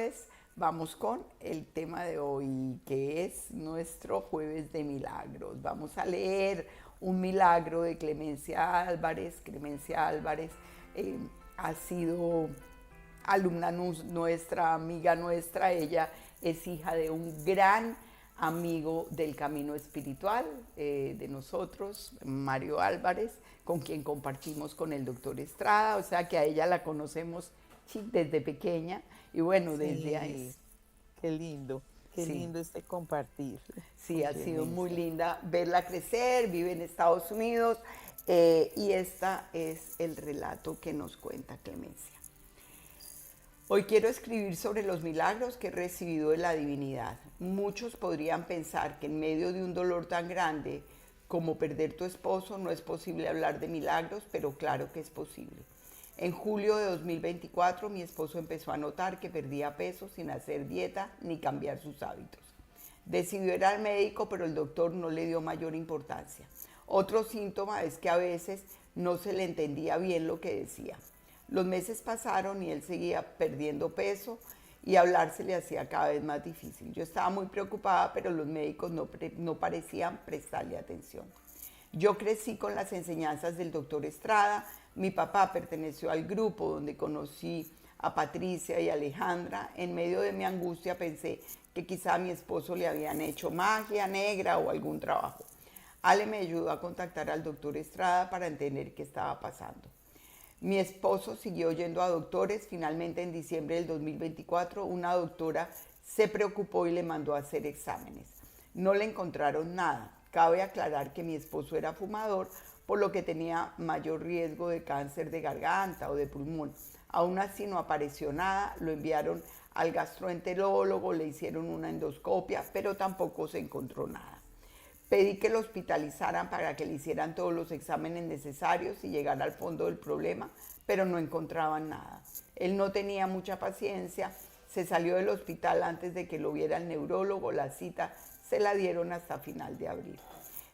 pues vamos con el tema de hoy, que es nuestro jueves de milagros. Vamos a leer un milagro de Clemencia Álvarez. Clemencia Álvarez ha sido alumna nuestra, amiga nuestra. Ella es hija de un gran amigo del camino espiritual de nosotros, Mario Álvarez, con quien compartimos con el doctor Estrada, o sea que a ella la conocemos desde pequeña y bueno, desde ahí. Sí, qué Sí, lindo este compartir sí, con ha sido muy Clemencia. linda verla crecer, vive en Estados Unidos y este es el relato que nos cuenta Clemencia. Hoy quiero escribir sobre los milagros que he recibido de la divinidad. Muchos podrían pensar que en medio de un dolor tan grande como perder tu esposo no es posible hablar de milagros, pero claro que es posible. En julio de 2024 mi esposo empezó a notar que perdía peso sin hacer dieta ni cambiar sus hábitos. Decidió ir al médico, pero el doctor no le dio mayor importancia. Otro síntoma es que a veces no se le entendía bien lo que decía. Los meses pasaron y él seguía perdiendo peso y hablar se le hacía cada vez más difícil. Yo estaba muy preocupada, pero los médicos no parecían prestarle atención. Yo crecí con las enseñanzas del doctor Estrada. Mi papá perteneció al grupo donde conocí a Patricia y Alejandra. En medio de mi angustia pensé que quizá a mi esposo le habían hecho magia negra o algún trabajo. Ale me ayudó a contactar al doctor Estrada para entender qué estaba pasando. Mi esposo siguió yendo a doctores. Finalmente, en diciembre del 2024, una doctora se preocupó y le mandó a hacer exámenes. No le encontraron nada. Cabe aclarar que mi esposo era fumador, por lo que tenía mayor riesgo de cáncer de garganta o de pulmón. Aún así no apareció nada. Lo enviaron al gastroenterólogo, le hicieron una endoscopia, pero tampoco se encontró nada. Pedí que lo hospitalizaran para que le hicieran todos los exámenes necesarios y llegara al fondo del problema, pero no encontraban nada. Él no tenía mucha paciencia, se salió del hospital antes de que lo viera el neurólogo. La cita se la dieron hasta final de abril.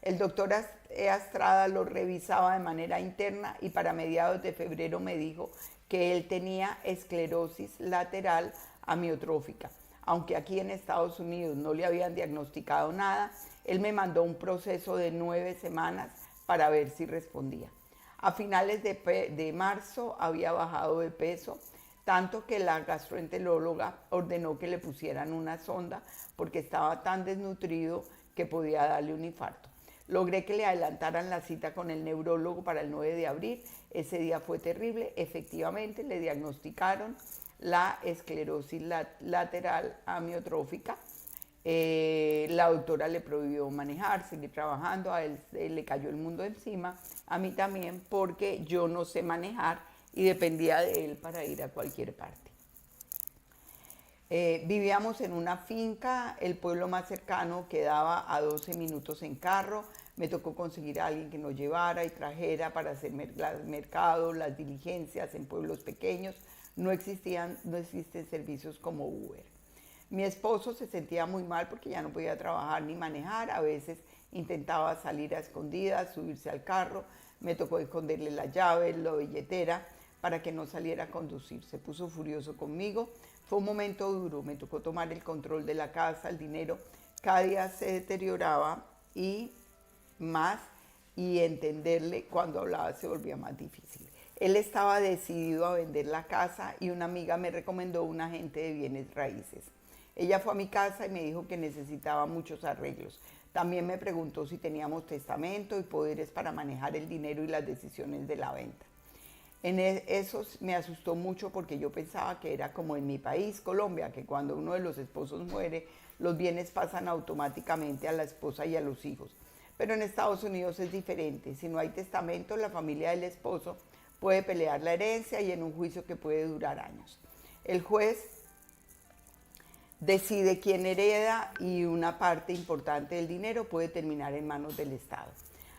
El doctor Estrada lo revisaba de manera interna y para mediados de febrero me dijo que él tenía esclerosis lateral amiotrófica. Aunque aquí en Estados Unidos no le habían diagnosticado nada, él me mandó un proceso de 9 semanas para ver si respondía. A finales de marzo había bajado de peso, tanto que la gastroenteróloga ordenó que le pusieran una sonda porque estaba tan desnutrido que podía darle un infarto. Logré que le adelantaran la cita con el neurólogo para el 9 de abril. Ese día fue terrible. Efectivamente, le diagnosticaron la esclerosis lateral amiotrófica. La doctora le prohibió manejar, seguir trabajando. A él le cayó el mundo encima, a mí también, porque yo no sé manejar y dependía de él para ir a cualquier parte. Vivíamos en una finca. El pueblo más cercano quedaba a 12 minutos en carro. Me tocó conseguir a alguien que nos llevara y trajera para hacer mercados, las diligencias en pueblos pequeños. No existen servicios como Uber. Mi esposo se sentía muy mal porque ya no podía trabajar ni manejar. A veces intentaba salir a escondidas, subirse al carro. Me tocó esconderle las llaves, la billetera, para que no saliera a conducir. Se puso furioso conmigo. Fue un momento duro. Me tocó tomar el control de la casa, el dinero. Cada día se deterioraba y más, y entenderle cuando hablaba se volvía más difícil. Él estaba decidido a vender la casa y una amiga me recomendó un agente de bienes raíces. Ella fue a mi casa y me dijo que necesitaba muchos arreglos. También me preguntó si teníamos testamento y poderes para manejar el dinero y las decisiones de la venta. Eso me asustó mucho porque yo pensaba que era como en mi país, Colombia, que cuando uno de los esposos muere, los bienes pasan automáticamente a la esposa y a los hijos. Pero en Estados Unidos es diferente. Si no hay testamento, la familia del esposo puede pelear la herencia y en un juicio que puede durar años. El juez decide quién hereda y una parte importante del dinero puede terminar en manos del Estado.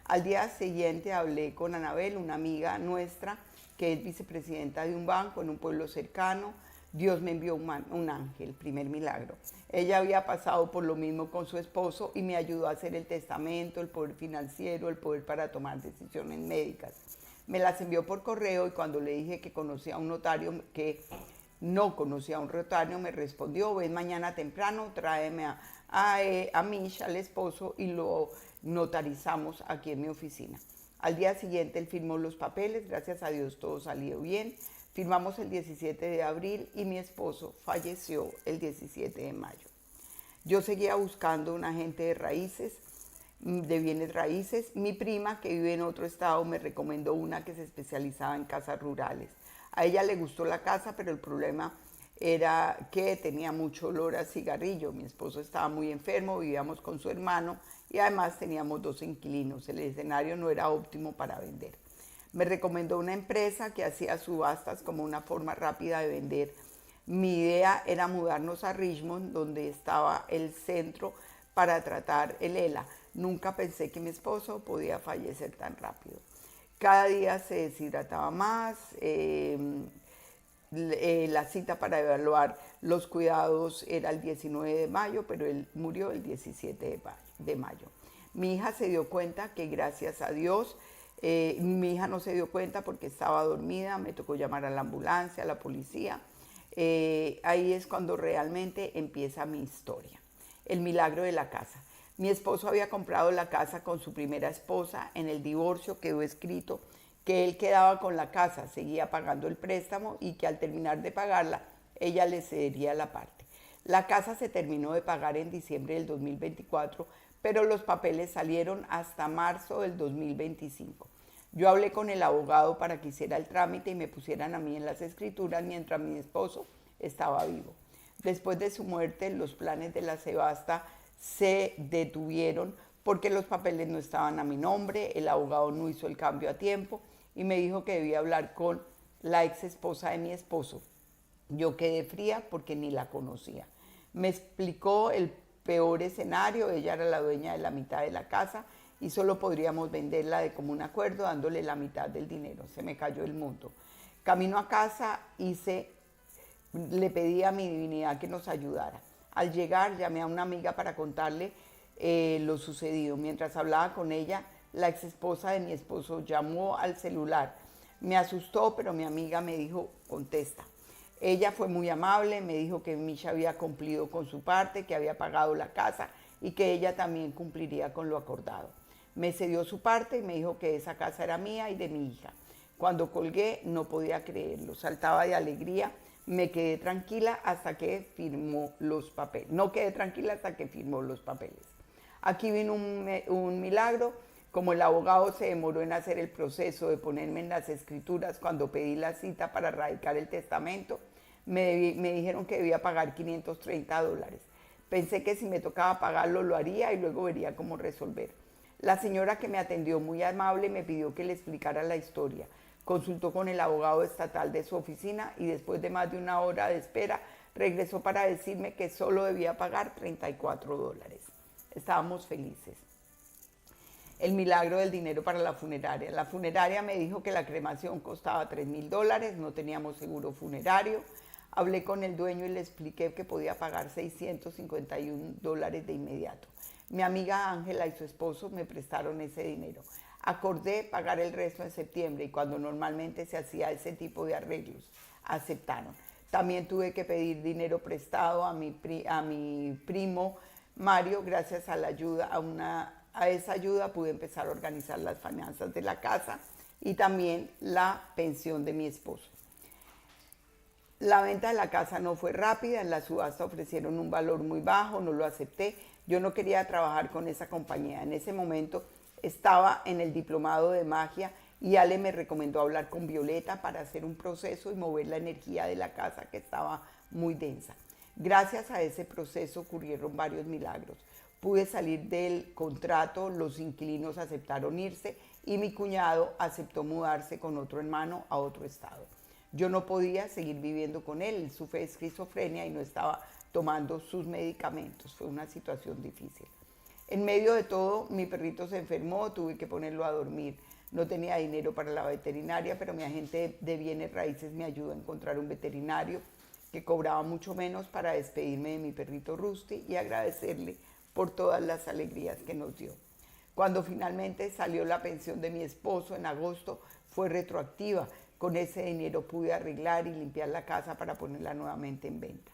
Al día siguiente hablé con Anabel, una amiga nuestra que es vicepresidenta de un banco en un pueblo cercano. Dios me envió un ángel, primer milagro. Ella había pasado por lo mismo con su esposo y me ayudó a hacer el testamento, el poder financiero, el poder para tomar decisiones médicas. Me las envió por correo y cuando le dije que conocía a un notario que No conocía a un notario, me respondió, ven mañana temprano, tráeme a Mish, al esposo, y lo notarizamos aquí en mi oficina. Al día siguiente él firmó los papeles, gracias a Dios todo salió bien. Firmamos el 17 de abril y mi esposo falleció el 17 de mayo. Yo seguía buscando un agente de raíces, de bienes raíces. Mi prima, que vive en otro estado, me recomendó una que se especializaba en casas rurales. A ella le gustó la casa, pero el problema era que tenía mucho olor a cigarrillo. Mi esposo estaba muy enfermo, vivíamos con su hermano y además teníamos 2 inquilinos. El escenario no era óptimo para vender. Me recomendó una empresa que hacía subastas como una forma rápida de vender. Mi idea era mudarnos a Richmond, donde estaba el centro para tratar el ELA. Nunca pensé que mi esposo podía fallecer tan rápido. Cada día se deshidrataba más. La cita para evaluar los cuidados era el 19 de mayo, pero él murió el 17 de mayo. Mi hija se dio cuenta que gracias a Dios, mi hija no se dio cuenta porque estaba dormida, me tocó llamar a la ambulancia, a la policía. Ahí es cuando realmente empieza mi historia, el milagro de la casa. Mi esposo había comprado la casa con su primera esposa. En el divorcio quedó escrito que él quedaba con la casa, seguía pagando el préstamo y que al terminar de pagarla, ella le cedería la parte. La casa se terminó de pagar en diciembre del 2024, pero los papeles salieron hasta marzo del 2025. Yo hablé con el abogado para que hiciera el trámite y me pusieran a mí en las escrituras mientras mi esposo estaba vivo. Después de su muerte, los planes de la subasta se detuvieron porque los papeles no estaban a mi nombre, el abogado no hizo el cambio a tiempo y me dijo que debía hablar con la ex esposa de mi esposo. Yo quedé fría porque ni la conocía. Me explicó el peor escenario, ella era la dueña de la mitad de la casa y solo podríamos venderla de común acuerdo dándole la mitad del dinero. Se me cayó el mundo. Camino a casa le pedí a mi divinidad que nos ayudara. Al llegar llamé a una amiga para contarle lo sucedido. Mientras hablaba con ella, la ex esposa de mi esposo llamó al celular. Me asustó, pero mi amiga me dijo, contesta. Ella fue muy amable, me dijo que Misha había cumplido con su parte, que había pagado la casa y que ella también cumpliría con lo acordado. Me cedió su parte y me dijo que esa casa era mía y de mi hija. Cuando colgué no podía creerlo, saltaba de alegría. Me quedé tranquila hasta que firmó los papeles. No quedé tranquila hasta que firmó los papeles. Aquí vino un milagro. Como el abogado se demoró en hacer el proceso de ponerme en las escrituras cuando pedí la cita para radicar el testamento, me dijeron que debía pagar $530. Pensé que si me tocaba pagarlo lo haría y luego vería cómo resolver. La señora que me atendió, muy amable, me pidió que le explicara la historia. Consultó con el abogado estatal de su oficina y después de más de 1 hora de espera regresó para decirme que solo debía pagar $34. Estábamos felices. El milagro del dinero para la funeraria. La funeraria me dijo que la cremación costaba $3,000, no teníamos seguro funerario. Hablé con el dueño y le expliqué que podía pagar $651 de inmediato. Mi amiga Ángela y su esposo me prestaron ese dinero. Acordé pagar el resto en septiembre y cuando normalmente se hacía ese tipo de arreglos, aceptaron. También tuve que pedir dinero prestado a mi primo Mario. Gracias a la ayuda, a esa ayuda pude empezar a organizar las finanzas de la casa y también la pensión de mi esposo. La venta de la casa no fue rápida, en la subasta ofrecieron un valor muy bajo, no lo acepté. Yo no quería trabajar con esa compañía. En ese momento estaba en el diplomado de magia y Ale me recomendó hablar con Violeta para hacer un proceso y mover la energía de la casa que estaba muy densa. Gracias a ese proceso ocurrieron varios milagros. Pude salir del contrato, los inquilinos aceptaron irse y mi cuñado aceptó mudarse con otro hermano a otro estado. Yo no podía seguir viviendo con él, él sufre de esquizofrenia y no estaba tomando sus medicamentos. Fue una situación difícil. En medio de todo, mi perrito se enfermó, tuve que ponerlo a dormir. No tenía dinero para la veterinaria, pero mi agente de bienes raíces me ayudó a encontrar un veterinario que cobraba mucho menos para despedirme de mi perrito Rusty y agradecerle por todas las alegrías que nos dio. Cuando finalmente salió la pensión de mi esposo en agosto, fue retroactiva, Con ese dinero pude arreglar y limpiar la casa para ponerla nuevamente en venta.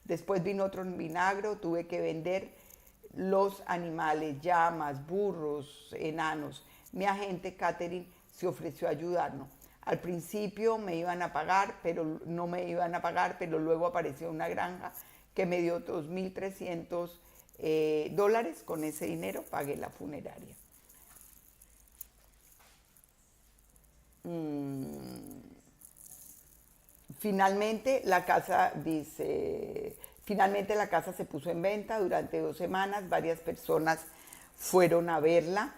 Después vino otro milagro, tuve que vender los animales, llamas, burros, enanos. Mi agente Catherine se ofreció a ayudarnos. Al principio me iban a pagar, pero no me iban a pagar, pero luego apareció una granja que me dio $2.300. Con ese dinero pagué la funeraria. Finalmente la casa se puso en venta durante 2 semanas, varias personas fueron a verla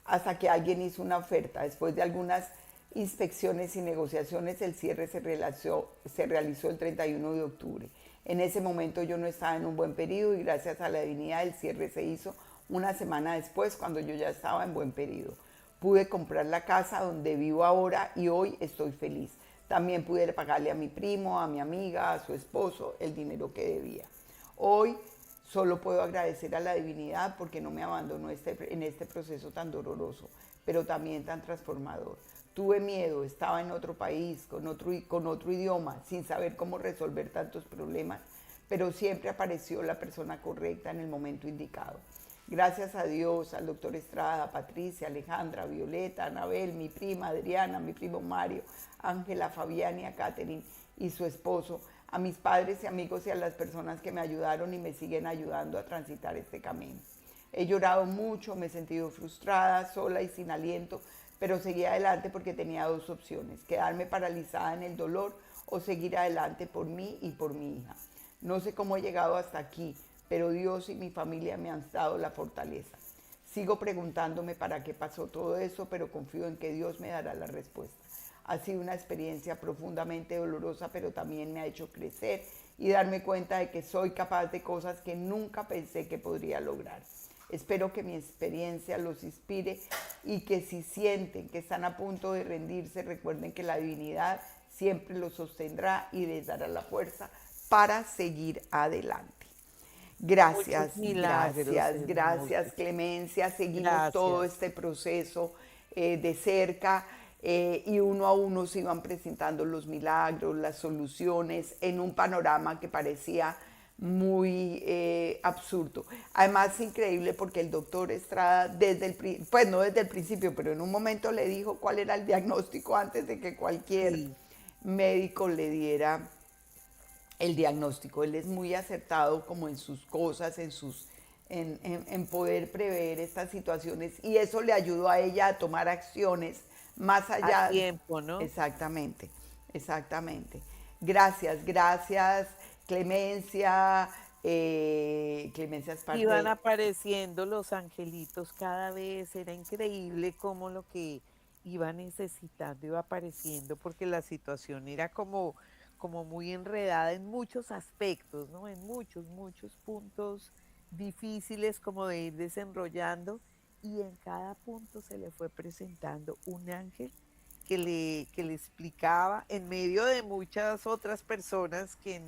hasta que alguien hizo una oferta. Después de algunas inspecciones y negociaciones, el cierre se realizó el 31 de octubre. En ese momento yo no estaba en un buen periodo y gracias a la divinidad el cierre se hizo una semana después, cuando yo ya estaba en buen periodo. Pude comprar la casa donde vivo ahora y hoy estoy feliz. También pude pagarle a mi primo, a mi amiga, a su esposo el dinero que debía. Hoy solo puedo agradecer a la divinidad porque no me abandonó en este proceso tan doloroso, pero también tan transformador. Tuve miedo, estaba en otro país, con otro idioma, sin saber cómo resolver tantos problemas, pero siempre apareció la persona correcta en el momento indicado. Gracias a Dios, al doctor Estrada, a Patricia, Alejandra, Violeta, Anabel, mi prima Adriana, mi primo Mario, Ángela, Fabián y a Catherine y su esposo, a mis padres y amigos y a las personas que me ayudaron y me siguen ayudando a transitar este camino. He llorado mucho, me he sentido frustrada, sola y sin aliento, pero seguí adelante porque tenía 2 opciones: quedarme paralizada en el dolor o seguir adelante por mí y por mi hija. No sé cómo he llegado hasta aquí, pero Dios y mi familia me han dado la fortaleza. Sigo preguntándome para qué pasó todo eso, pero confío en que Dios me dará la respuesta. Ha sido una experiencia profundamente dolorosa, pero también me ha hecho crecer y darme cuenta de que soy capaz de cosas que nunca pensé que podría lograr. Espero que mi experiencia los inspire y que si sienten que están a punto de rendirse, recuerden que la divinidad siempre los sostendrá y les dará la fuerza para seguir adelante. Gracias, gracias Clemencia. Seguimos todo este proceso de cerca y uno a uno se iban presentando los milagros, las soluciones en un panorama que parecía muy absurdo. Además, increíble porque el doctor Estrada, pues no desde el principio, pero en un momento le dijo cuál era el diagnóstico antes de que cualquier médico le diera el diagnóstico. Él es muy acertado como en sus cosas, en poder prever estas situaciones, y eso le ayudó a ella a tomar acciones más allá. A tiempo, ¿no? Exactamente. Gracias, Clemencia. Clemencia es parte Iban apareciendo los angelitos cada vez, era increíble cómo lo que iba necesitando iba apareciendo, porque la situación era como muy enredada en muchos aspectos, ¿no? En muchos puntos difíciles como de ir desenrollando, y en cada punto se le fue presentando un ángel que le explicaba en medio de muchas otras personas que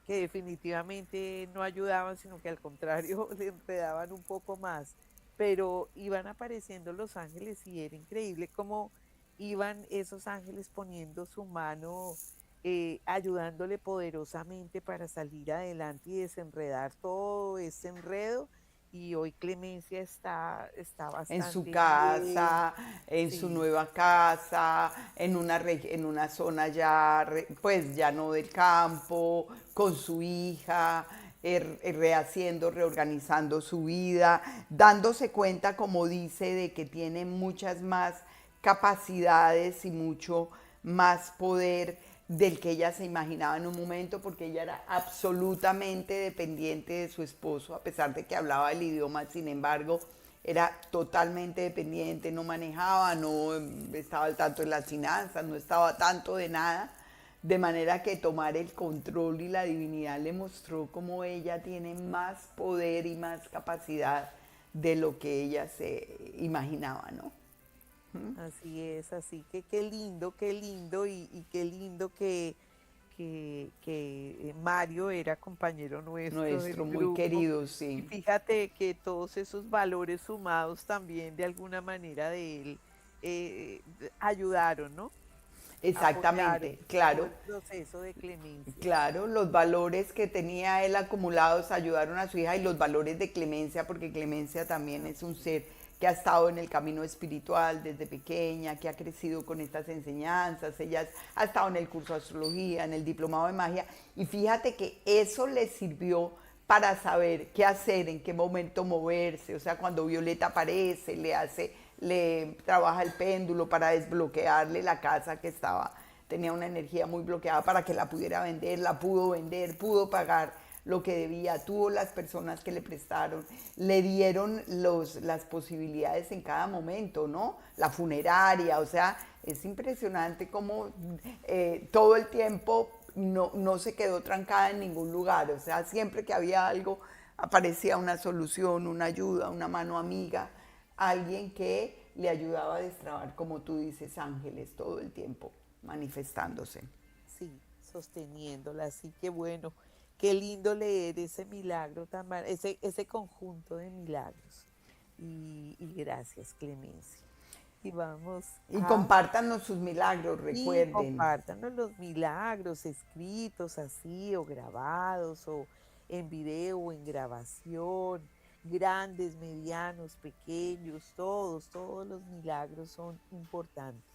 definitivamente no ayudaban, sino que al contrario le enredaban un poco más. Pero iban apareciendo los ángeles y era increíble cómo iban esos ángeles poniendo su mano, ayudándole poderosamente para salir adelante y desenredar todo ese enredo. Y hoy Clemencia está en su bastante bien. casa, en su Sí, nueva casa, en una zona ya, pues ya no del campo, con su hija, rehaciendo, reorganizando su vida, dándose cuenta, como dice, de que tiene muchas más capacidades y mucho más poder del que ella se imaginaba en un momento, porque ella era absolutamente dependiente de su esposo, a pesar de que hablaba el idioma. Sin embargo, era totalmente dependiente, no manejaba, no estaba al tanto de las finanzas, no estaba tanto de nada, de manera que tomar el control, y la divinidad le mostró cómo ella tiene más poder y más capacidad de lo que ella se imaginaba, ¿no? así es, así que qué lindo y qué lindo que Mario era compañero nuestro del Nuestro muy grupo. querido, Y sí. fíjate que todos esos valores sumados también de alguna manera de él ayudaron, ¿no? apoyaron exactamente, todo claro. el proceso de clemencia. Claro, los valores que tenía él acumulados ayudaron a su hija y los valores de Clemencia, porque Clemencia también es un ser que ha estado en el camino espiritual desde pequeña, que ha crecido con estas enseñanzas, ella ha estado en el curso de astrología, en el diplomado de magia, y fíjate que eso le sirvió para saber qué hacer, en qué momento moverse, o sea, cuando Violeta aparece, le trabaja el péndulo para desbloquearle la casa que estaba tenía una energía muy bloqueada para que la pudiera vender, la pudo vender, pudo pagar lo que debía, tuvo las personas que le prestaron, le dieron las posibilidades en cada momento, ¿no? La funeraria, o sea, es impresionante cómo todo el tiempo no se quedó trancada en ningún lugar, o sea, siempre que había algo aparecía una solución, una ayuda, una mano amiga, alguien que le ayudaba a destrabar, como tú dices, ángeles todo el tiempo manifestándose. Sí, sosteniéndola. Así que bueno, qué lindo leer ese milagro ese conjunto de milagros. Y gracias, Clemencia. Y vamos Y a compártanos sus milagros, y recuerden. compártanos los milagros escritos así o grabados o en video o en grabación, grandes, medianos, pequeños, todos los milagros son importantes.